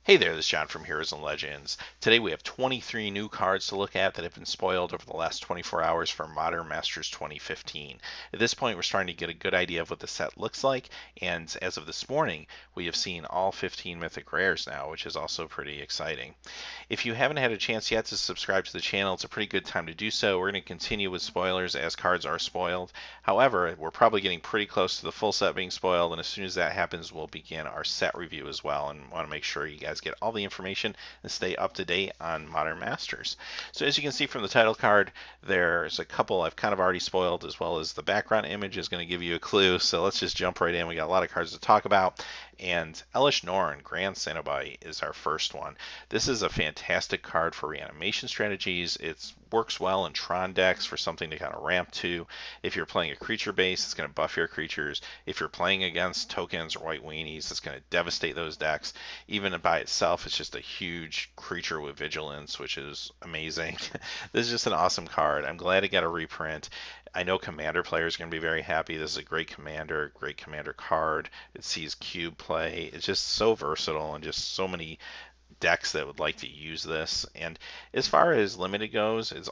Hey there, this is John from Heroes and Legends. Today we have 23 new cards to look at that have been spoiled over the last 24 hours for Modern Masters 2015. At this point, we're starting to get a good idea of what the set looks like, and as of this morning, we have seen all 15 Mythic Rares now, which is also pretty exciting. If you haven't had a chance yet to subscribe to the channel, it's a pretty good time to do so. We're going to continue with spoilers as cards are spoiled. However, we're probably getting pretty close to the full set being spoiled, and as soon as that happens, we'll begin our set review as well, and want to make sure you guys get all the information and stay up to date on Modern Masters. So as you can see from the title card, there's a couple I've kind of already spoiled, as well as the background image is going to give you a clue. So let's just jump right in. We got a lot of cards to talk about. And Elesh Norn, Grand Cenobite, is our first one. This is a fantastic card for reanimation strategies. It works well in Tron decks for something to kind of ramp to. If you're playing a creature base, it's going to buff your creatures. If you're playing against tokens or white weenies, it's going to devastate those decks. Even by itself, it's just a huge creature with vigilance, which is amazing. This is just an awesome card. I'm glad it got a reprint. I know Commander players are going to be very happy. This is a great Commander card. It sees cube play. It's just so versatile and just so many decks that would like to use this. And as far as limited goes, it's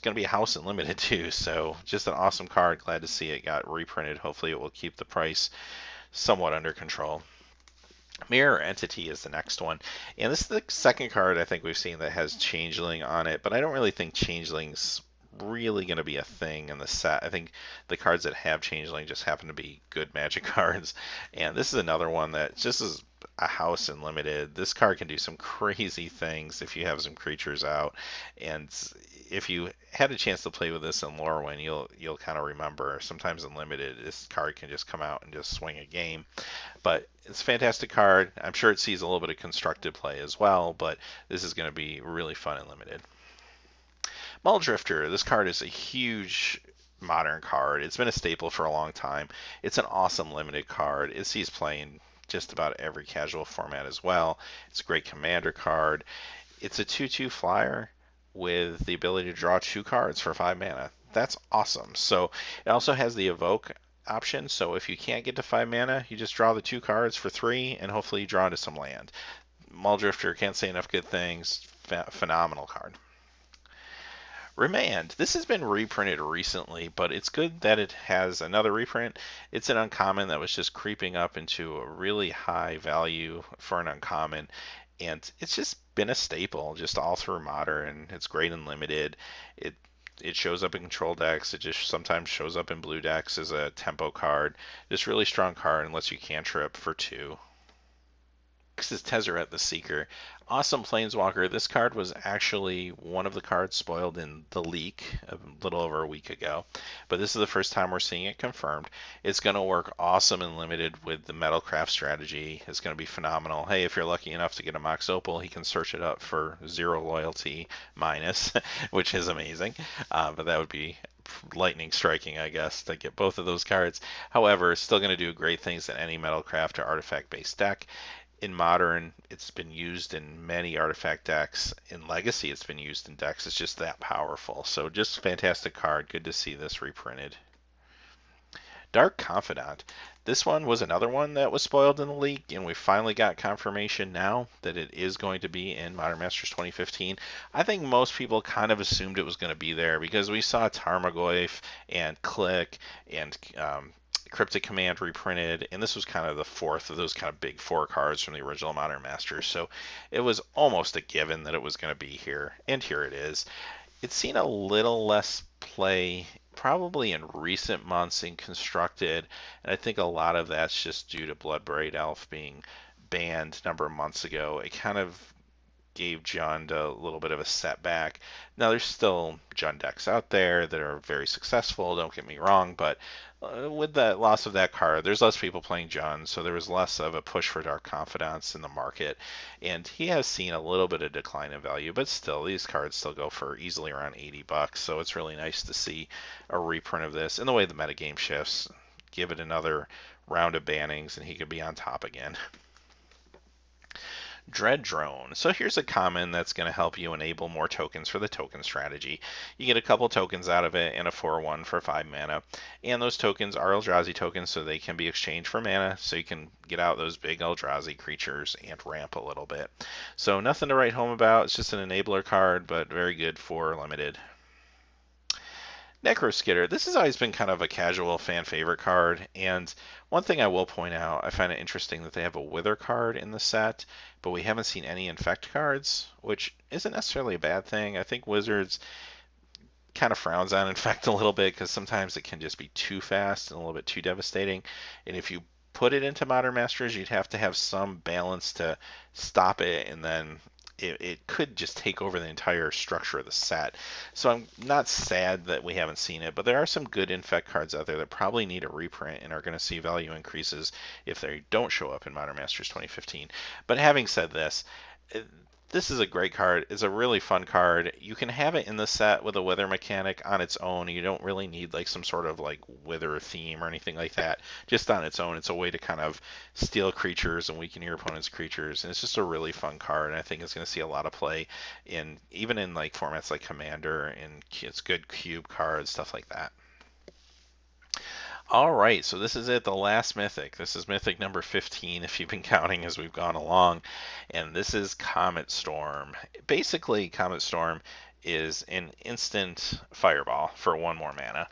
going to be a house and limited too. So just an awesome card. Glad to see it got reprinted. Hopefully it will keep the price somewhat under control. Mirror Entity is the next one, and this is the second card I think we've seen that has Changeling on it, but I don't really think Changeling's really going to be a thing in the set. I think the cards that have Changeling just happen to be good Magic cards, and this is another one that just is a house and limited. This card can do some crazy things if you have some creatures out, and if you had a chance to play with this in Lorwyn, you'll kind of remember sometimes in limited this card can just come out and just swing a game. But it's a fantastic card. I'm sure it sees a little bit of constructed play as well, but this is going to be really fun and limited. Muldrifter, this card is a huge modern card. It's been a staple for a long time. It's an awesome limited card. It sees play in just about every casual format as well. It's a great commander card. It's a 2/2 flyer with the ability to draw 2 cards for 5 mana. That's awesome. So it also has the evoke option. So if you can't get to 5 mana, you just draw the 2 cards for 3, and hopefully you draw into some land. Muldrifter, can't say enough good things. Phenomenal card. Remand. This has been reprinted recently, but it's good that it has another reprint. It's an uncommon that was just creeping up into a really high value for an uncommon, and it's just been a staple just all through Modern. It's great and limited. It shows up in control decks. It just sometimes shows up in blue decks as a tempo card. Just really strong card and lets you cantrip for 2. Next is Tezzeret the Seeker. Awesome Planeswalker. This card was actually one of the cards spoiled in the leak a little over a week ago, but this is the first time we're seeing it confirmed. It's going to work awesome and limited with the Metalcraft strategy. It's going to be phenomenal. Hey, if you're lucky enough to get a Mox Opal, he can search it up for 0 loyalty minus, which is amazing, but that would be lightning striking, I guess, to get both of those cards. However, it's still going to do great things in any Metalcraft or artifact-based deck. In Modern, it's been used in many artifact decks. In Legacy, it's been used in decks. It's just that powerful. So just fantastic card. Good to see this reprinted. Dark Confidant. This one was another one that was spoiled in the leak, and we finally got confirmation now that it is going to be in Modern Masters 2015. I think most people kind of assumed it was going to be there because we saw Tarmogoyf and Click and Cryptic Command reprinted, and this was kind of the fourth of those kind of big 4 cards from the original Modern Masters, so it was almost a given that it was going to be here, and here it is. It's seen a little less play probably in recent months in Constructed, and I think a lot of that's just due to Bloodbraid Elf being banned a number of months ago. It kind of gave Jund a little bit of a setback. Now, there's still Jund decks out there that are very successful, don't get me wrong, but with the loss of that card, there's less people playing Jund, so there was less of a push for Dark Confidants in the market, and he has seen a little bit of decline in value, but still, these cards still go for easily around $80, so it's really nice to see a reprint of this. And the way the metagame shifts, give it another round of bannings, and he could be on top again. Dread Drone. So here's a common that's going to help you enable more tokens for the token strategy. You get a couple tokens out of it and a 4/1 for 5 mana. And those tokens are Eldrazi tokens, so they can be exchanged for mana, so you can get out those big Eldrazi creatures and ramp a little bit. So nothing to write home about. It's just an enabler card, but very good for limited. Necroskitter. This has always been kind of a casual fan favorite card, and one thing I will point out, I find it interesting that they have a Wither card in the set, but we haven't seen any Infect cards, which isn't necessarily a bad thing. I think Wizards kind of frowns on Infect a little bit because sometimes it can just be too fast and a little bit too devastating, and if you put it into Modern Masters, you'd have to have some balance to stop it, and then it could just take over the entire structure of the set. So I'm not sad that we haven't seen it, but there are some good Infect cards out there that probably need a reprint and are going to see value increases if they don't show up in Modern Masters 2015. But having said this, this is a great card. It's a really fun card. You can have it in the set with a Wither mechanic on its own. You don't really need like some sort of like Wither theme or anything like that. Just on its own, it's a way to kind of steal creatures and weaken your opponent's creatures. And it's just a really fun card. And I think it's going to see a lot of play in even in like formats like Commander, and it's good cube cards, stuff like that. All right, so this is it, the last Mythic. This is Mythic number 15, if you've been counting as we've gone along, and this is Comet Storm. Basically, Comet Storm is an instant fireball for 1 more mana,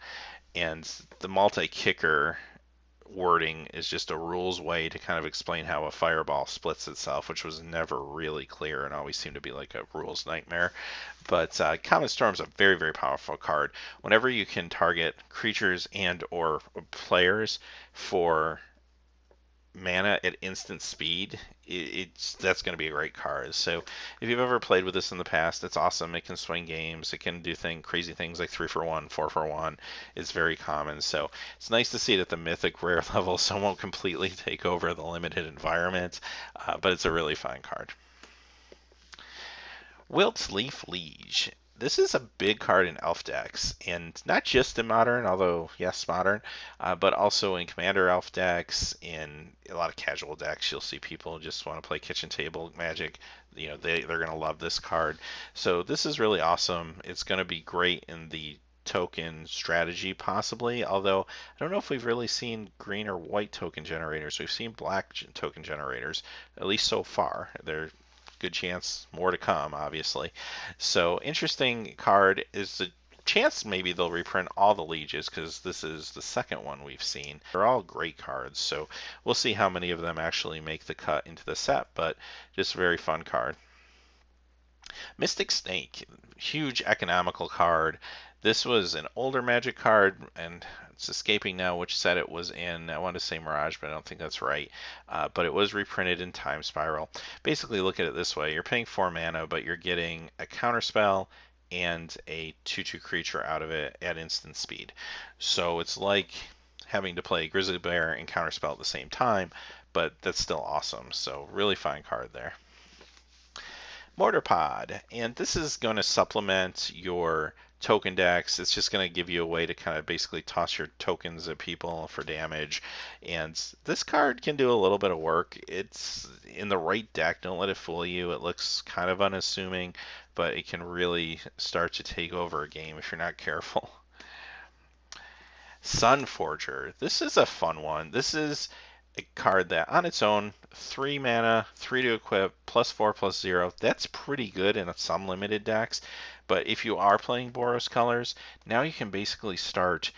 and the multi-kicker wording is just a rules way to kind of explain how a fireball splits itself, which was never really clear and always seemed to be like a rules nightmare. But Comet Storm is a very, very powerful card. Whenever you can target creatures and or players for mana at instant speed, that's going to be a great card. So if you've ever played with this in the past, it's awesome. It can swing games. It can do crazy things like 3-for-1, 4-for-1. It's very common. So it's nice to see it at the Mythic Rare level, so it won't completely take over the limited environment, but it's a really fine card. Wiltleaf Liege. This is a big card in Elf decks, and not just in Modern, although yes, Modern, but also in Commander Elf decks, in a lot of casual decks. You'll see people just want to play kitchen table Magic. You know, they're going to love this card. So this is really awesome. It's going to be great in the token strategy possibly, although I don't know if we've really seen green or white token generators. We've seen black token generators, at least so far. They're good chance more to come, obviously. So interesting card. Is the chance maybe they'll reprint all the Lieges, because this is the second one we've seen. They're all great cards, so we'll see how many of them actually make the cut into the set, but just a very fun card. Mystic Snake, huge economical card. This was an older Magic card, and it's escaping now which set it was in. I want to say Mirage, but I don't think that's right. But it was reprinted in Time Spiral. Basically, look at it this way. You're paying 4 mana, but you're getting a counterspell and a 2/2 creature out of it at instant speed. So it's like having to play Grizzly Bear and counterspell at the same time, but that's still awesome. So really fine card there. Mortar Pod, and this is going to supplement your token decks. It's just going to give you a way to kind of basically toss your tokens at people for damage, and this card can do a little bit of work. It's in the right deck. Don't let it fool you. It looks kind of unassuming, but it can really start to take over a game if you're not careful. Sunforger. This is a fun one. This is a card that on its own, 3 mana, 3 to equip, +4/+0. That's pretty good in some limited decks. But if you are playing Boros colors, now you can basically start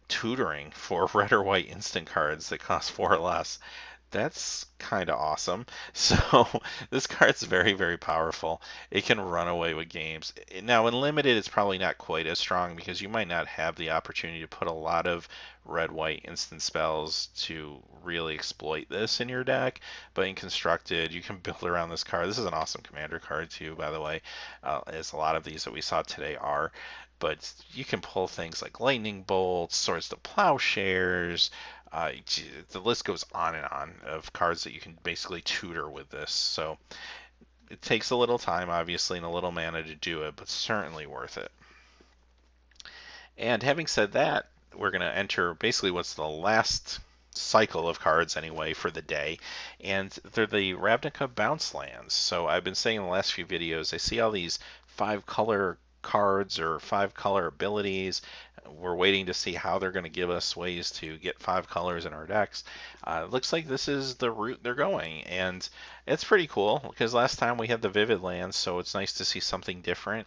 tutoring for red or white instant cards that cost 4 or less. That's kind of awesome. So this card's very, very powerful. It can run away with games. Now in limited, it's probably not quite as strong because you might not have the opportunity to put a lot of red-white instant spells to really exploit this in your deck. But in constructed, you can build around this card. This is an awesome commander card too, by the way, as a lot of these that we saw today are. But you can pull things like lightning bolts, swords to plowshares. The list goes on and on of cards that you can basically tutor with this. So it takes a little time, obviously, and a little mana to do it, but certainly worth it. And having said that, we're going to enter basically what's the last cycle of cards anyway for the day, and they're the Ravnica bounce lands. So I've been saying in the last few videos, I see all these 5-color cards or 5-color abilities. We're waiting to see how they're going to give us ways to get 5 colors in our decks. It looks like this is the route they're going, and it's pretty cool because last time we had the Vivid lands, so it's nice to see something different.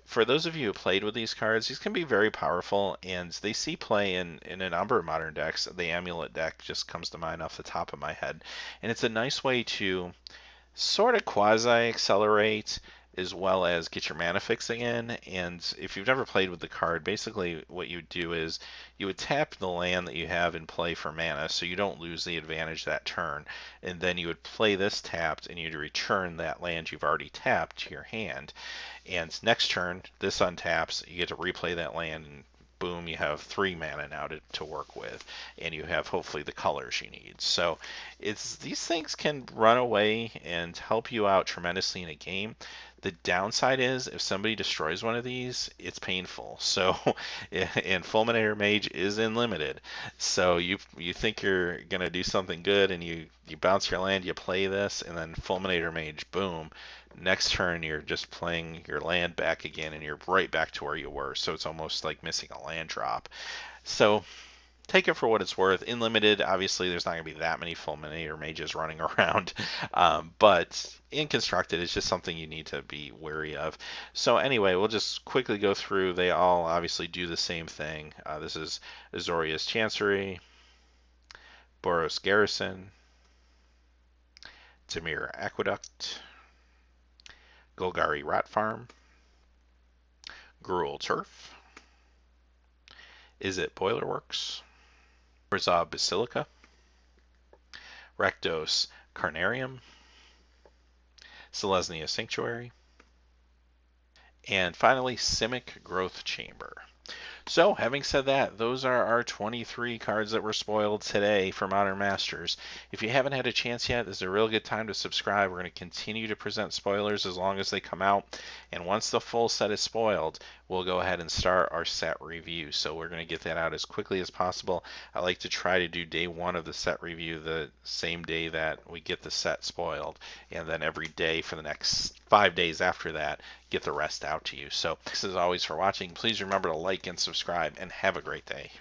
For those of you who played with these cards, these can be very powerful, and they see play in a number of modern decks. The Amulet deck just comes to mind off the top of my head, and it's a nice way to sort of quasi-accelerate as well as get your mana fixing in. And if you've never played with the card, basically what you do is you would tap the land that you have in play for mana so you don't lose the advantage that turn, and then you would play this tapped and you'd return that land you've already tapped to your hand. And next turn, this untaps, you get to replay that land, and boom, you have 3 mana now to work with, and you have hopefully the colors you need. So these things can run away and help you out tremendously in a game. The downside is if somebody destroys one of these, it's painful. So, and Fulminator Mage is unlimited. So you think you're gonna do something good, and you bounce your land, you play this, and then Fulminator Mage, boom. Next turn, you're just playing your land back again, and you're right back to where you were. So it's almost like missing a land drop. So take it for what it's worth. In limited, obviously, there's not going to be that many Fulminator Mages running around. But in constructed, it's just something you need to be wary of. So anyway, we'll just quickly go through. They all obviously do the same thing. This is Azorius Chancery, Boros Garrison, Tamir Aqueduct, Golgari Rat Farm, Gruul Turf, Is It Boilerworks, Orzhov Basilica, Rakdos Carnarium, Selesnya Sanctuary, and finally Simic Growth Chamber. So, having said that, those are our 23 cards that were spoiled today for Modern Masters. If you haven't had a chance yet, this is a real good time to subscribe. We're going to continue to present spoilers as long as they come out. And once the full set is spoiled, we'll go ahead and start our set review. So we're going to get that out as quickly as possible. I like to try to do day 1 of the set review the same day that we get the set spoiled. And then every day for the next 5 days after that, get the rest out to you. So thanks as always for watching. Please remember to like and subscribe, and have a great day.